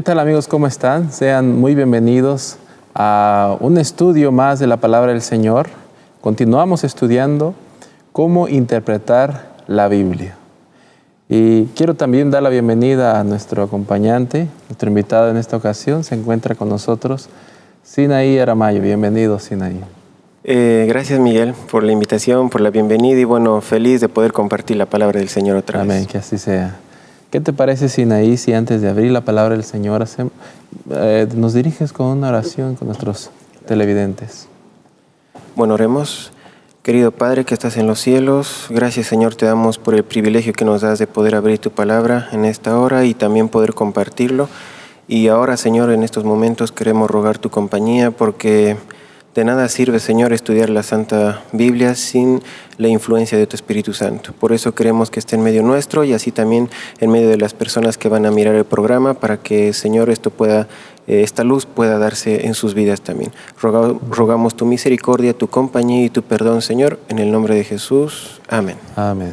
¿Qué tal, amigos? ¿Cómo están? Sean muy bienvenidos a un estudio más de la Palabra del Señor. Continuamos estudiando cómo interpretar la Biblia. Y quiero también dar la bienvenida a nuestro acompañante, nuestro invitado en esta ocasión. Se encuentra con nosotros Sinaí Aramayo. Bienvenido, Sinaí. Gracias, Miguel, por la invitación, por la bienvenida y bueno, feliz de poder compartir la palabra del Señor otra vez. Amén, que así sea. ¿Qué te parece, Sinaí, si antes de abrir la palabra del Señor nos diriges con una oración con nuestros televidentes? Bueno, oremos. Querido Padre que estás en los cielos, gracias, Señor, te damos por el privilegio que nos das de poder abrir tu palabra en esta hora y también poder compartirlo. Y ahora, Señor, en estos momentos queremos rogar tu compañía porque de nada sirve, Señor, estudiar la Santa Biblia sin la influencia de tu Espíritu Santo. Por eso queremos que esté en medio nuestro y así también en medio de las personas que van a mirar el programa para que, Señor, esta luz pueda darse en sus vidas también. Rogamos tu misericordia, tu compañía y tu perdón, Señor, en el nombre de Jesús. Amén. Amén.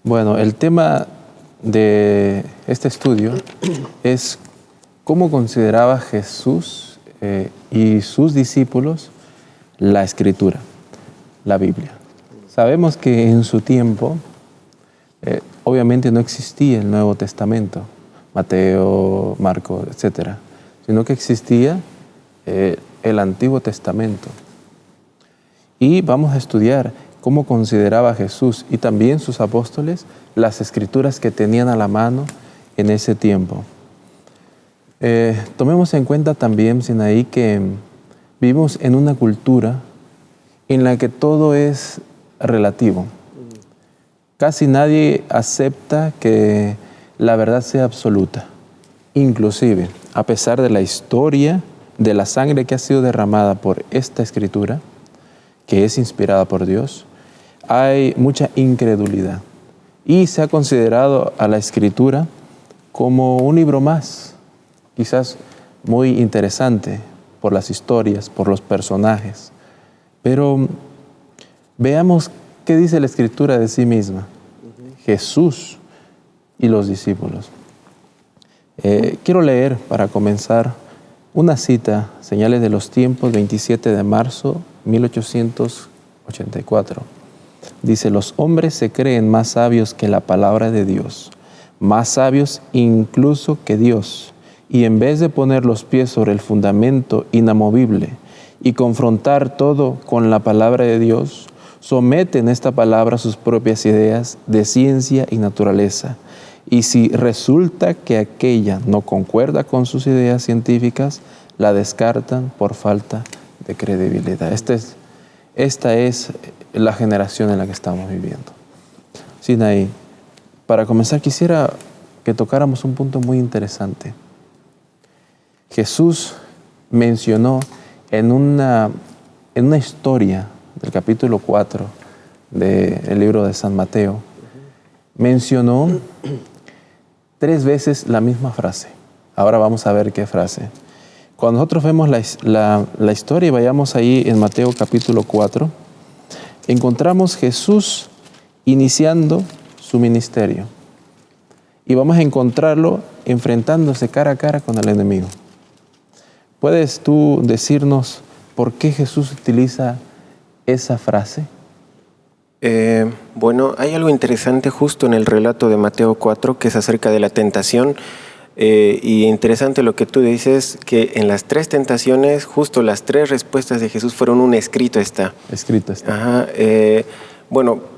Bueno, el tema de este estudio es cómo consideraba Jesús y sus discípulos la Escritura, la Biblia. Sabemos que en su tiempo, obviamente no existía el Nuevo Testamento, Mateo, Marcos, etc., sino que existía el Antiguo Testamento. Y vamos a estudiar cómo consideraba Jesús y también sus apóstoles las Escrituras que tenían a la mano en ese tiempo. Tomemos en cuenta también, Sinaí, que vivimos en una cultura en la que todo es relativo. Casi nadie acepta que la verdad sea absoluta. Inclusive, a pesar de la historia, de la sangre que ha sido derramada por esta Escritura, que es inspirada por Dios, hay mucha incredulidad. Y se ha considerado a la Escritura como un libro más, quizás muy interesante por las historias, por los personajes. Pero veamos qué dice la Escritura de sí misma. Jesús y los discípulos. Quiero leer para comenzar una cita, Señales de los Tiempos, 27 de marzo 1884. Dice: los hombres se creen más sabios que la palabra de Dios, más sabios incluso que Dios. Y en vez de poner los pies sobre el fundamento inamovible y confrontar todo con la palabra de Dios, someten esta palabra a sus propias ideas de ciencia y naturaleza. Y si resulta que aquella no concuerda con sus ideas científicas, la descartan por falta de credibilidad. Esta es la generación en la que estamos viviendo. Sinaí, para comenzar quisiera que tocáramos un punto muy interesante. Jesús mencionó en una historia del capítulo 4 del libro de San Mateo, mencionó 3 veces la misma frase. Ahora vamos a ver qué frase. Cuando nosotros vemos la historia y vayamos ahí en Mateo capítulo 4, encontramos Jesús iniciando su ministerio. Y vamos a encontrarlo enfrentándose cara a cara con el enemigo. ¿Puedes tú decirnos por qué Jesús utiliza esa frase? Bueno, hay algo interesante justo en el relato de Mateo 4 que es acerca de la tentación. Y interesante lo que tú dices, que en las 3 tentaciones, justo las 3 respuestas de Jesús fueron un escrito está. Escrito está. Ajá, bueno,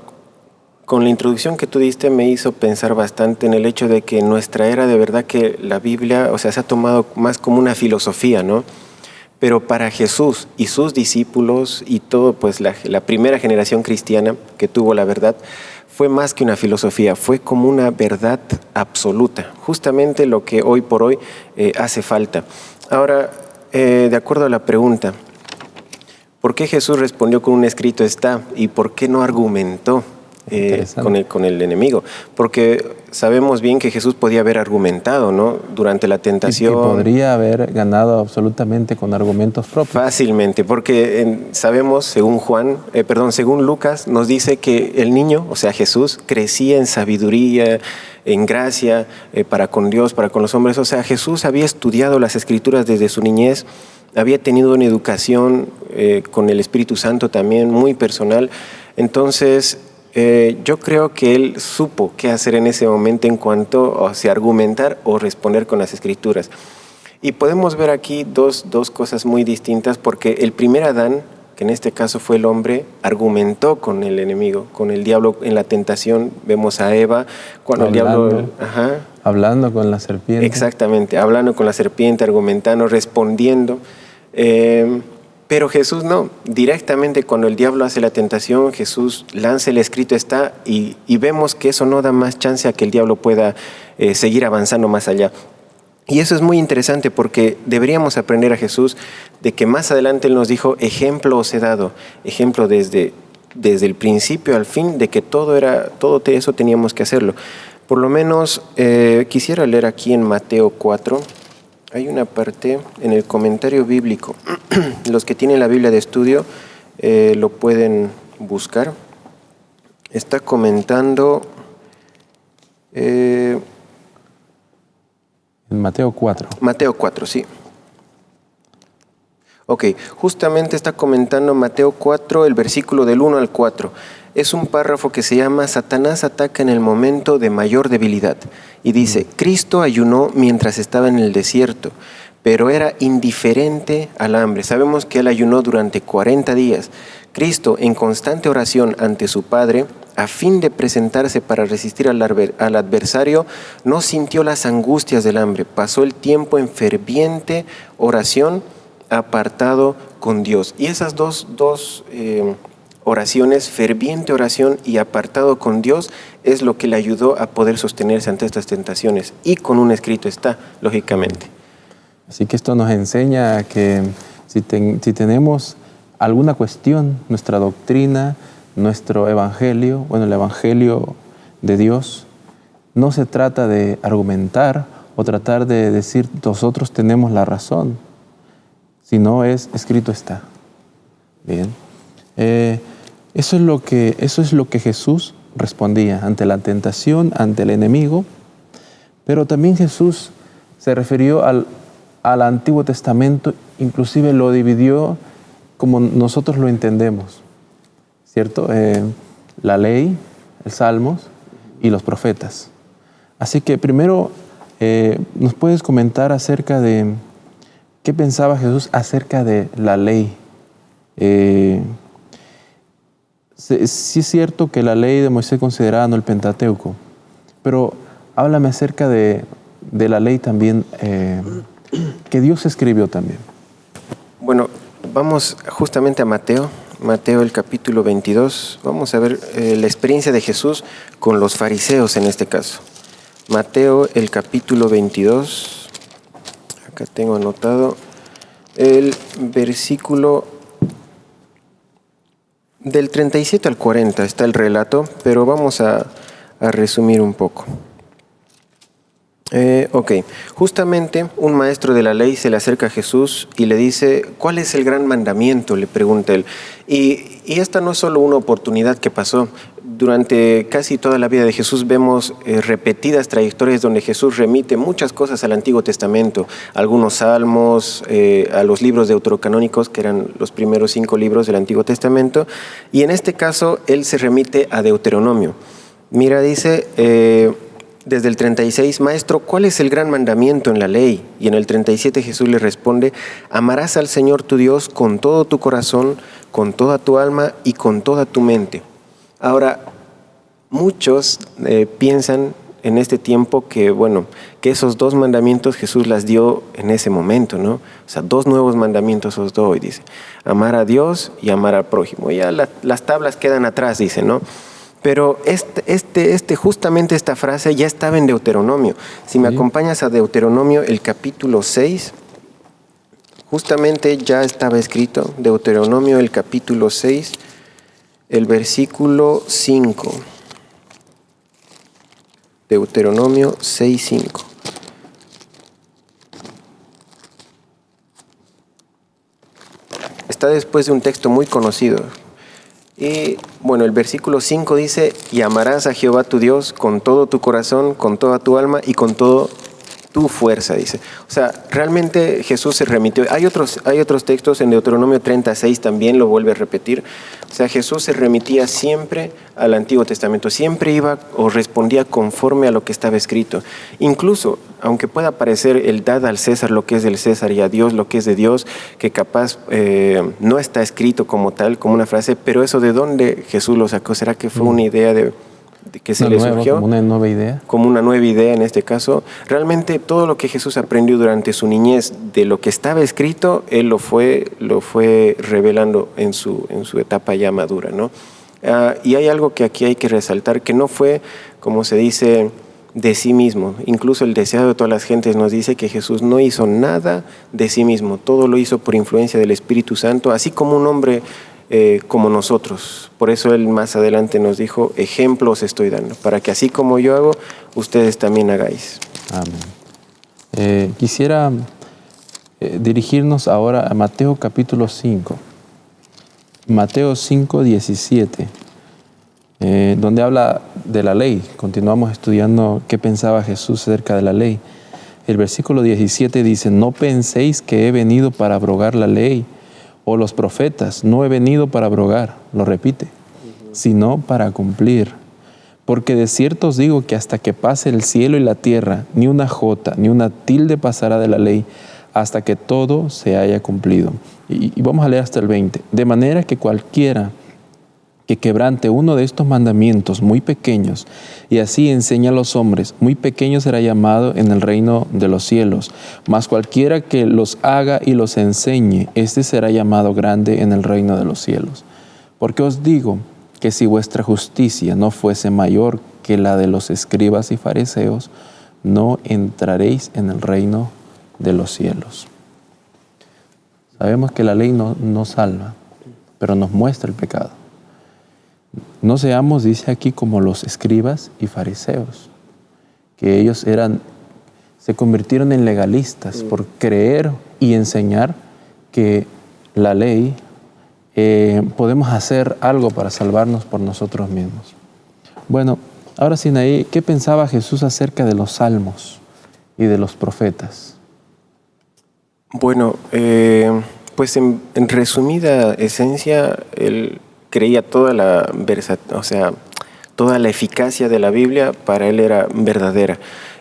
con la introducción que tú diste me hizo pensar bastante en el hecho de que en nuestra era de verdad que la Biblia, se ha tomado más como una filosofía, ¿no? Pero para Jesús y sus discípulos y todo, pues la primera generación cristiana que tuvo la verdad, fue más que una filosofía, fue como una verdad absoluta, justamente lo que hoy por hoy hace falta. Ahora, de acuerdo a la pregunta, ¿por qué Jesús respondió con un escrito está y por qué no argumentó? con el enemigo. Porque sabemos bien que Jesús podía haber argumentado, ¿no?, durante la tentación. Y podría haber ganado absolutamente con argumentos propios. Fácilmente, porque sabemos, según Lucas, nos dice que el niño, o sea, Jesús, crecía en sabiduría, en gracia, para con Dios, para con los hombres. O sea, Jesús había estudiado las Escrituras desde su niñez, había tenido una educación con el Espíritu Santo también, muy personal. Entonces, yo creo que él supo qué hacer en ese momento en cuanto a si argumentar o responder con las Escrituras. Y podemos ver aquí dos cosas muy distintas, porque el primer Adán, que en este caso fue el hombre, argumentó con el enemigo, con el diablo en la tentación. Vemos a Eva cuando hablando con la serpiente. Exactamente, hablando con la serpiente, argumentando, respondiendo. Pero Jesús no, directamente cuando el diablo hace la tentación, Jesús lanza el escrito está y vemos que eso no da más chance a que el diablo pueda seguir avanzando más allá. Y eso es muy interesante porque deberíamos aprender a Jesús de que más adelante Él nos dijo, ejemplo os he dado, ejemplo desde el principio al fin de que todo eso teníamos que hacerlo. Por lo menos quisiera leer aquí en Mateo 4. Hay una parte en el comentario bíblico. Los que tienen la Biblia de estudio lo pueden buscar. Está comentando en Mateo 4. Mateo 4, sí. Ok, justamente está comentando Mateo 4, el versículo del 1 al 4. Es un párrafo que se llama Satanás ataca en el momento de mayor debilidad. Y dice, Cristo ayunó mientras estaba en el desierto, pero era indiferente al hambre. Sabemos que Él ayunó durante 40 días. Cristo, en constante oración ante su Padre, a fin de presentarse para resistir al adversario, no sintió las angustias del hambre. Pasó el tiempo en ferviente oración, apartado con Dios. Y esas dos oraciones, ferviente oración y apartado con Dios, es lo que le ayudó a poder sostenerse ante estas tentaciones. Y con un escrito está, lógicamente. Así que esto nos enseña que si tenemos alguna cuestión, nuestra doctrina, nuestro evangelio, el evangelio de Dios, no se trata de argumentar o tratar de decir nosotros tenemos la razón, sino es escrito está. Bien. Eso es lo que Jesús respondía ante la tentación, ante el enemigo, pero también Jesús se refirió al Antiguo Testamento, inclusive lo dividió como nosotros lo entendemos, ¿cierto? La ley, el Salmos y los profetas. Así que primero nos puedes comentar acerca de qué pensaba Jesús acerca de la ley. Sí es cierto que la ley de Moisés consideraba no el Pentateuco, pero háblame acerca de la ley también que Dios escribió también. Bueno, vamos justamente a Mateo el capítulo 22. Vamos a ver la experiencia de Jesús con los fariseos en este caso. Mateo el capítulo 22. Acá tengo anotado el versículo del 37 al 40 está el relato, pero vamos a resumir un poco. Justamente un maestro de la ley se le acerca a Jesús y le dice, ¿cuál es el gran mandamiento?, le pregunta él. Y esta no es solo una oportunidad que pasó. Durante casi toda la vida de Jesús vemos repetidas trayectorias donde Jesús remite muchas cosas al Antiguo Testamento, algunos salmos, a los libros deuterocanónicos, que eran los primeros 5 libros del Antiguo Testamento, y en este caso él se remite a Deuteronomio. Mira, dice desde el 36, Maestro, ¿cuál es el gran mandamiento en la ley? Y en el 37 Jesús le responde, amarás al Señor tu Dios con todo tu corazón, con toda tu alma y con toda tu mente. Ahora, muchos piensan en este tiempo que esos 2 mandamientos Jesús las dio en ese momento, ¿no? O sea, 2 nuevos mandamientos os doy, dice. Amar a Dios y amar al prójimo. Ya las tablas quedan atrás, dice, ¿no? Pero justamente esta frase ya estaba en Deuteronomio. Si me acompañas a Deuteronomio, el capítulo 6, justamente ya estaba escrito. Deuteronomio, el capítulo 6, el versículo 5. Deuteronomio 6:5. Está después de un texto muy conocido. Y bueno, el versículo 5 dice: y amarás a Jehová tu Dios con todo tu corazón, con toda tu alma y con todo tu fuerza, dice. O sea, realmente Jesús se remitió. Hay otros textos, en Deuteronomio 36 también lo vuelve a repetir. O sea, Jesús se remitía siempre al Antiguo Testamento, siempre iba o respondía conforme a lo que estaba escrito. Incluso, aunque pueda parecer el dad al César lo que es del César y a Dios lo que es de Dios, que capaz no está escrito como tal, como una frase, pero eso de dónde Jesús lo sacó, ¿será que fue una idea de que se le surgió? Como una nueva idea. Como una nueva idea en este caso. Realmente todo lo que Jesús aprendió durante su niñez de lo que estaba escrito, Él lo fue revelando en su etapa ya madura, ¿no? Y hay algo que aquí hay que resaltar, que no fue, como se dice, de sí mismo. Incluso el deseado de todas las gentes nos dice que Jesús no hizo nada de sí mismo. Todo lo hizo por influencia del Espíritu Santo, así como un hombre como nosotros. Por eso Él más adelante nos dijo: ejemplos estoy dando, para que así como yo hago, ustedes también hagáis. Amén. Quisiera dirigirnos ahora a Mateo capítulo 5. Mateo 5, 17, donde habla de la ley. Continuamos estudiando qué pensaba Jesús acerca de la ley. El versículo 17 dice: no penséis que he venido para abrogar la ley o los profetas. No he venido para abrogar, lo repite, sino para cumplir. Porque de cierto os digo que hasta que pase el cielo y la tierra, ni una jota, ni una tilde pasará de la ley, hasta que todo se haya cumplido. Y vamos a leer hasta el 20. De manera que cualquiera que quebrante uno de estos mandamientos muy pequeños y así enseña a los hombres, muy pequeño será llamado en el reino de los cielos. Mas cualquiera que los haga y los enseñe, este será llamado grande en el reino de los cielos. Porque os digo que si vuestra justicia no fuese mayor que la de los escribas y fariseos, no entraréis en el reino de los cielos. Sabemos que la ley no salva, pero nos muestra el pecado. No seamos, dice aquí, como los escribas y fariseos, que ellos se convirtieron en legalistas por creer y enseñar que la ley podemos hacer algo para salvarnos por nosotros mismos. Bueno, ahora Sinaí, ¿qué pensaba Jesús acerca de los salmos y de los profetas? Bueno, pues en resumida esencia, él creía toda la eficacia de la Biblia para él era verdadera.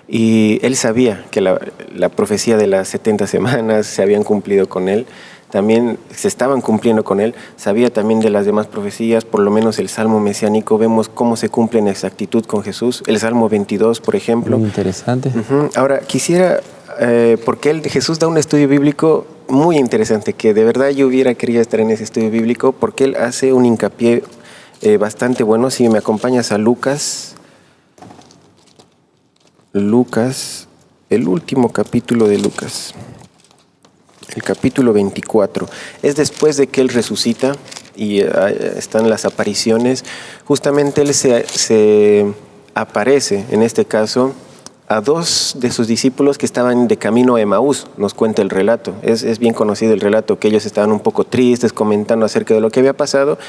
Y él sabía que la profecía de las 70 semanas se habían cumplido con él, también se estaban cumpliendo con él. Sabía también de las demás profecías, por lo menos el Salmo mesiánico, vemos cómo se cumple en exactitud con Jesús. El Salmo 22, por ejemplo. Muy interesante. Ahora, quisiera, porque Jesús da un estudio bíblico muy interesante, que de verdad yo hubiera querido estar en ese estudio bíblico, porque él hace un hincapié bastante bueno. Si me acompañas a Lucas, el último capítulo de Lucas, el capítulo 24, es después de que él resucita y están las apariciones. Justamente él se aparece, en este caso, a dos de sus discípulos que estaban de camino a Emaús, nos cuenta el relato. Es bien conocido el relato, que ellos estaban un poco tristes comentando acerca de lo que había pasado,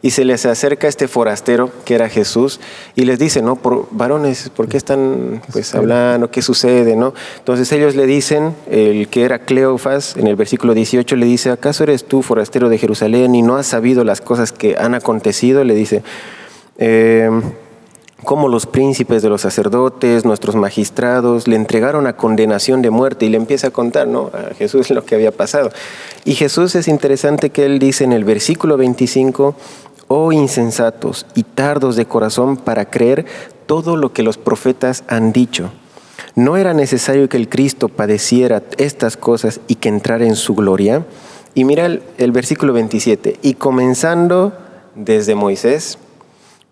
y se les acerca este forastero, que era Jesús, y les dice, ¿no? Varones, ¿por qué están hablando? ¿Qué sucede? ¿No? Entonces ellos le dicen, el que era Cleofas, en el versículo 18, le dice: ¿acaso eres tú forastero de Jerusalén y no has sabido las cosas que han acontecido? Le dice, como los príncipes de los sacerdotes, nuestros magistrados, le entregaron a condenación de muerte, y le empieza a contar, ¿no?, a Jesús lo que había pasado. Y Jesús, es interesante que él dice en el versículo 25, oh insensatos y tardos de corazón para creer todo lo que los profetas han dicho. ¿No era necesario que el Cristo padeciera estas cosas y que entrara en su gloria? Y mira el versículo 27, y comenzando desde Moisés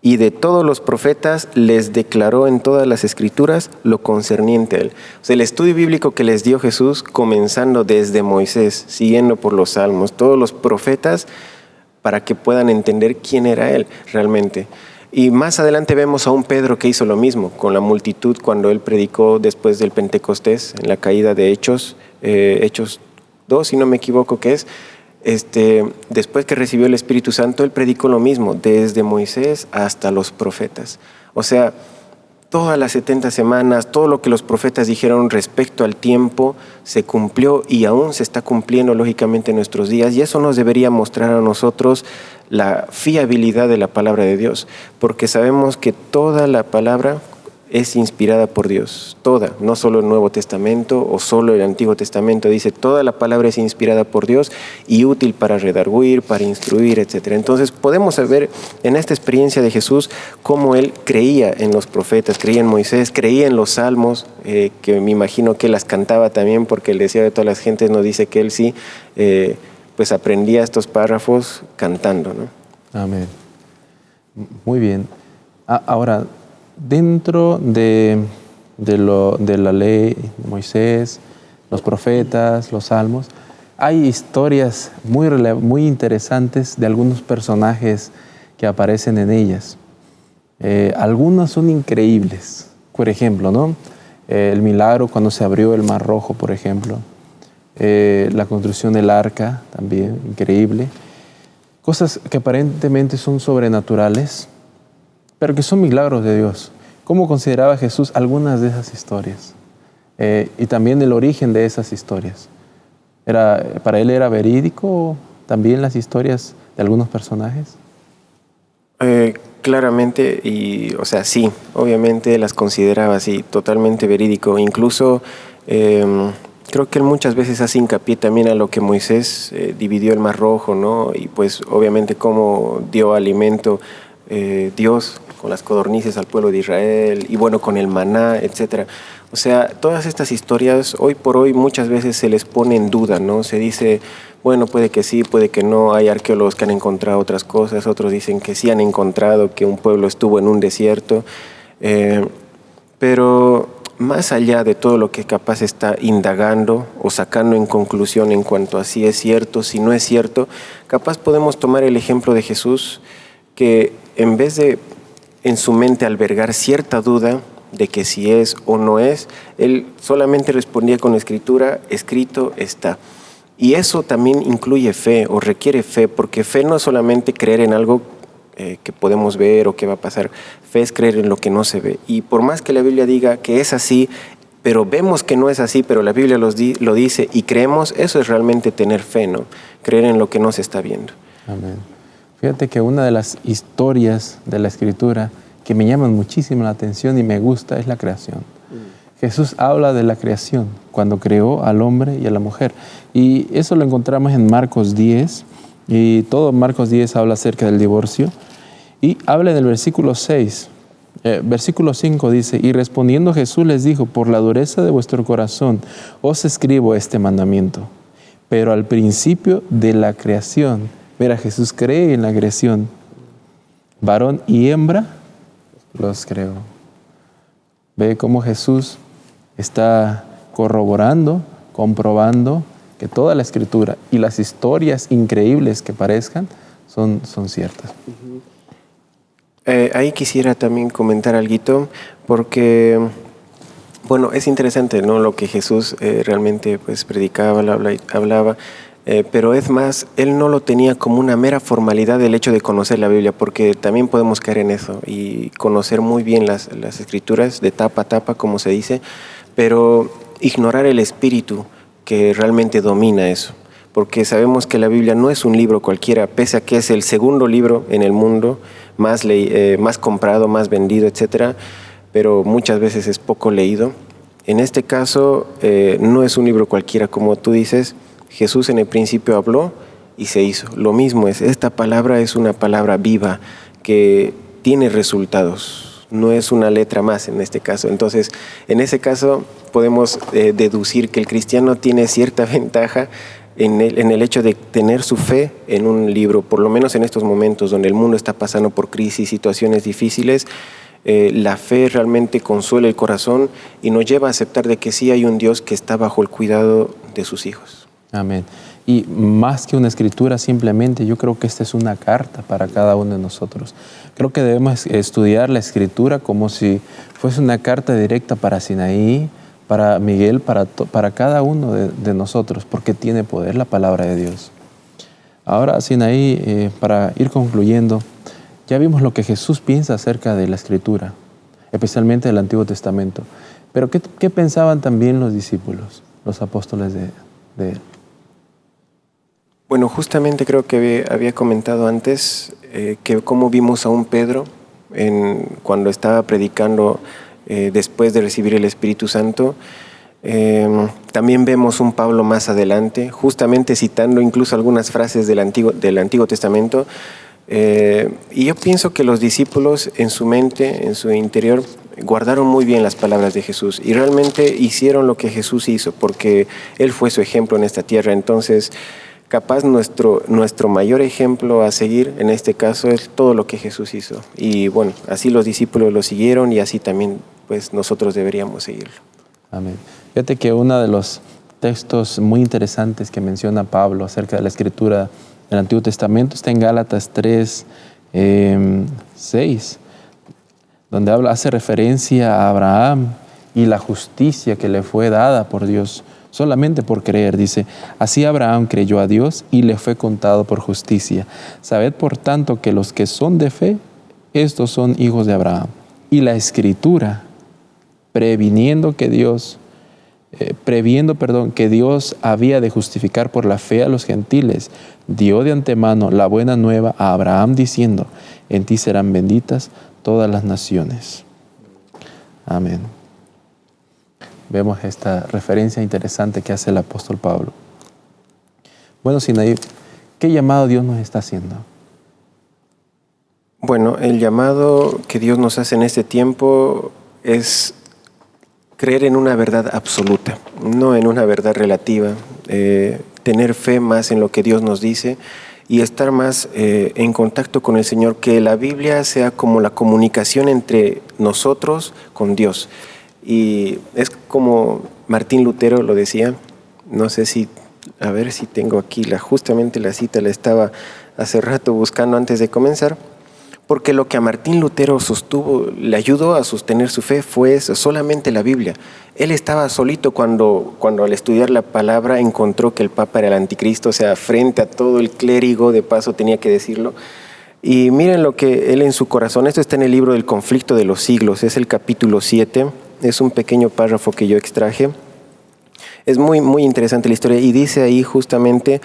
y de todos los profetas, les declaró en todas las escrituras lo concerniente a él. O sea, el estudio bíblico que les dio Jesús, comenzando desde Moisés, siguiendo por los salmos, todos los profetas, para que puedan entender quién era él realmente. Y más adelante vemos a un Pedro que hizo lo mismo con la multitud cuando él predicó después del Pentecostés, en la caída de Hechos 2, si no me equivoco que es. Después que recibió el Espíritu Santo, él predicó lo mismo, desde Moisés hasta los profetas. O sea, todas las 70 semanas, todo lo que los profetas dijeron respecto al tiempo se cumplió y aún se está cumpliendo lógicamente en nuestros días, y eso nos debería mostrar a nosotros la fiabilidad de la palabra de Dios, porque sabemos que toda la palabra es inspirada por Dios, toda, no solo el Nuevo Testamento o solo el Antiguo Testamento, dice toda la palabra es inspirada por Dios y útil para redarguir, para instruir, etc. Entonces podemos ver en esta experiencia de Jesús cómo él creía en los profetas, creía en Moisés, creía en los salmos, que me imagino que las cantaba también, porque el deseo de todas las gentes nos dice que él sí, pues aprendía estos párrafos cantando, ¿no? Amén. Muy bien. Ahora, dentro de la ley de Moisés, los profetas, los salmos, hay historias muy interesantes de algunos personajes que aparecen en ellas. Algunas son increíbles. Por ejemplo, ¿no? El milagro cuando se abrió el Mar Rojo, por ejemplo. La construcción del arca, también increíble. Cosas que aparentemente son sobrenaturales, pero que son milagros de Dios. ¿Cómo consideraba Jesús algunas de esas historias? Y también el origen de esas historias. ¿Para él era verídico también las historias de algunos personajes? Claramente, o sea, sí, obviamente las consideraba así, totalmente verídico. Incluso creo que él muchas veces hace hincapié también a lo que Moisés dividió el Mar Rojo, ¿no? Y pues obviamente cómo dio alimento Dios con las codornices al pueblo de Israel, y bueno, con el maná, etc. O sea, todas estas historias, hoy por hoy, muchas veces se les pone en duda, ¿no? Se dice, bueno, puede que sí, puede que no. Hay arqueólogos que han encontrado otras cosas, otros dicen que sí han encontrado que un pueblo estuvo en un desierto. Pero más allá de todo lo que capaz está indagando o sacando en conclusión en cuanto a si es cierto, si no es cierto, capaz podemos tomar el ejemplo de Jesús, que en vez de en su mente albergar cierta duda de que si es o no es, él solamente respondía con la escritura, escrito está. Y eso también incluye fe o requiere fe, porque fe no es solamente creer en algo que podemos ver o que va a pasar. Fe es creer en lo que no se ve. Y por más que la Biblia diga que es así, pero vemos que no es así, pero la Biblia lo dice y creemos, eso es realmente tener fe, ¿no? Creer en lo que no se está viendo. Amén. Fíjate que una de las historias de la Escritura que me llaman muchísimo la atención y me gusta es la creación. Jesús habla de la creación, cuando creó al hombre y a la mujer. Y eso lo encontramos en Marcos 10, y todo Marcos 10 habla acerca del divorcio. Y habla del versículo 6. Versículo 5 dice, y respondiendo Jesús les dijo, por la dureza de vuestro corazón os escribo este mandamiento. Pero al principio de la creación, mira, Jesús cree en la creación. Varón y hembra los creó. Ve cómo Jesús está corroborando, comprobando que toda la Escritura y las historias increíbles que parezcan son ciertas. Ahí quisiera también comentar algo, porque, bueno, es interesante, ¿no? Lo que Jesús realmente pues predicaba, hablaba. Pero es más, él no lo tenía como una mera formalidad el hecho de conocer la Biblia, porque también podemos caer en eso y conocer muy bien las escrituras de tapa a tapa, como se dice, pero ignorar el espíritu que realmente domina eso. Porque sabemos que la Biblia no es un libro cualquiera, pese a que es el segundo libro en el mundo, más comprado, más vendido, etc. Pero muchas veces es poco leído. En este caso, no es un libro cualquiera, como tú dices. Jesús en el principio habló y se hizo. Lo mismo es, esta palabra es una palabra viva que tiene resultados, no es una letra más en este caso. Entonces, en ese caso podemos deducir que el cristiano tiene cierta ventaja en el hecho de tener su fe en un libro, por lo menos en estos momentos donde el mundo está pasando por crisis, situaciones difíciles. La fe realmente consuela el corazón y nos lleva a aceptar de que sí hay un Dios que está bajo el cuidado de sus hijos. Amén. Y más que una escritura, simplemente yo creo que esta es una carta para cada uno de nosotros. Creo que debemos estudiar la escritura como si fuese una carta directa para Sinaí, para Miguel, para cada uno de nosotros, porque tiene poder la palabra de Dios. Ahora, Sinaí, para ir concluyendo, ya vimos lo que Jesús piensa acerca de la escritura, especialmente del Antiguo Testamento. Pero ¿qué pensaban también los discípulos, los apóstoles de él? Bueno, justamente creo que había comentado antes que cómo vimos a un Pedro cuando estaba predicando después de recibir el Espíritu Santo. También vemos un Pablo más adelante, justamente citando incluso algunas frases del Antiguo Testamento. Y yo pienso que los discípulos en su mente, en su interior, guardaron muy bien las palabras de Jesús y realmente hicieron lo que Jesús hizo, porque Él fue su ejemplo en esta tierra. Entonces, capaz nuestro mayor ejemplo a seguir en este caso es todo lo que Jesús hizo. Y bueno, así los discípulos lo siguieron y así también pues nosotros deberíamos seguirlo. Amén. Fíjate que uno de los textos muy interesantes que menciona Pablo acerca de la escritura del Antiguo Testamento está en Gálatas 3, 6, donde hace referencia a Abraham y la justicia que le fue dada por Dios solamente por creer. Dice, así Abraham creyó a Dios y le fue contado por justicia. Sabed por tanto que los que son de fe, estos son hijos de Abraham. Y la Escritura, previendo que Dios había de justificar por la fe a los gentiles, dio de antemano la buena nueva a Abraham diciendo, en ti serán benditas todas las naciones. Amén. Vemos esta referencia interesante que hace el apóstol Pablo. Bueno, Sinaí, ¿qué llamado Dios nos está haciendo? Bueno, el llamado que Dios nos hace en este tiempo es creer en una verdad absoluta, no en una verdad relativa, tener fe más en lo que Dios nos dice y estar más en contacto con el Señor, que la Biblia sea como la comunicación entre nosotros con Dios. Y es como Martín Lutero lo decía, no sé si, a ver si tengo aquí justamente la cita, la estaba hace rato buscando antes de comenzar, porque lo que a Martín Lutero sostuvo, le ayudó a sostener su fe fue solamente la Biblia. Él estaba solito cuando al estudiar la palabra encontró que el Papa era el anticristo, o sea, frente a todo el clérigo, de paso tenía que decirlo. Y miren lo que él en su corazón, esto está en el libro del Conflicto de los Siglos, es el capítulo 7, es un pequeño párrafo que yo extraje. Es muy, muy interesante la historia y dice ahí justamente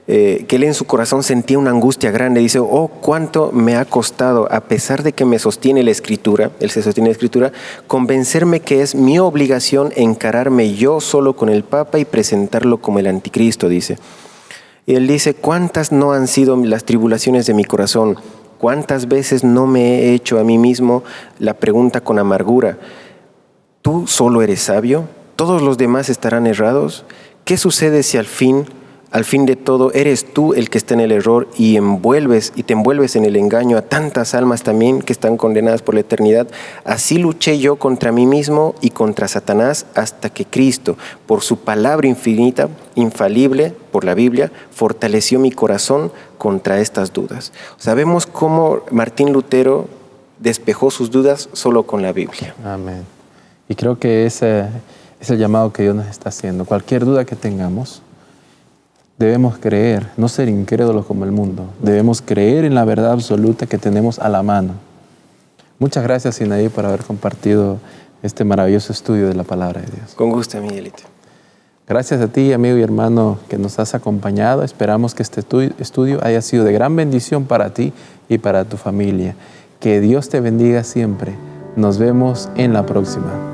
que él en su corazón sentía una angustia grande. Dice, oh, cuánto me ha costado, a pesar de que me sostiene la Escritura, él se sostiene la Escritura, convencerme que es mi obligación encararme yo solo con el Papa y presentarlo como el anticristo, dice. Y él dice, ¿cuántas no han sido las tribulaciones de mi corazón? ¿Cuántas veces no me he hecho a mí mismo la pregunta con amargura? ¿Tú solo eres sabio? ¿Todos los demás estarán errados? ¿Qué sucede si al fin de todo eres tú el que está en el error y te envuelves en el engaño a tantas almas también que están condenadas por la eternidad? Así luché yo contra mí mismo y contra Satanás hasta que Cristo, por su palabra infinita, infalible, por la Biblia, fortaleció mi corazón contra estas dudas. Sabemos cómo Martín Lutero despejó sus dudas solo con la Biblia. Amén. Y creo que ese es el llamado que Dios nos está haciendo. Cualquier duda que tengamos, debemos creer, no ser incrédulos como el mundo. Debemos creer en la verdad absoluta que tenemos a la mano. Muchas gracias, Sinaí, por haber compartido este maravilloso estudio de la palabra de Dios. Con gusto, Miguelito. Gracias a ti, amigo y hermano, que nos has acompañado. Esperamos que este estudio haya sido de gran bendición para ti y para tu familia. Que Dios te bendiga siempre. Nos vemos en la próxima.